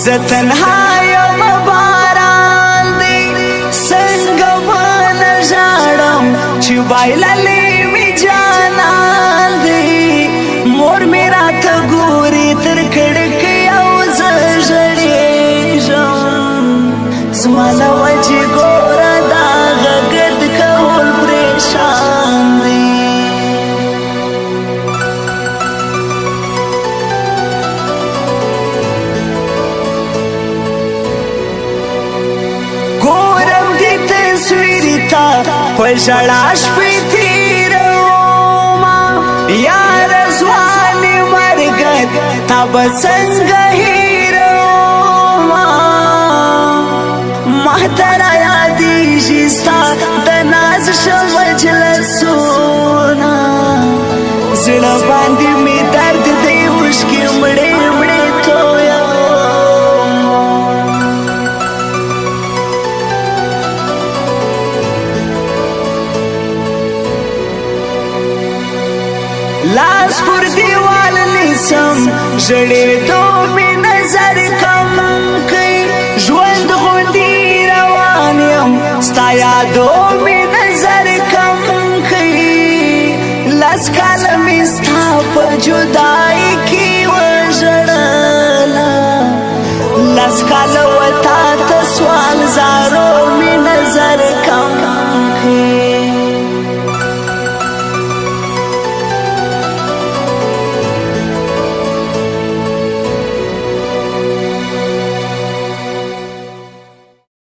زتنها یم باران دی څنګه ونه ژاړم چې بایللی می جانان دی مور مې راته ګوري تر کړکۍ او زه ژړېږم زما له وجې ګوره دا غږد کول پریشان دی ګورم دې تصویر ته په ژړا شپې تېرومه یار ځوانې مرګت تا به څنګه هېرومه ما ته رایادېږي ستا د ناز ښه مجلسونه زړه باندې مې درد دی اوښکې مړې مړې تویوم لاس پر دیوال نیسم ژړېدو مې نظر کم کئ ژوند غوندې روان یم ستا یادو مې نظر کم کئ لس کاله مې ستا په جدایۍ کې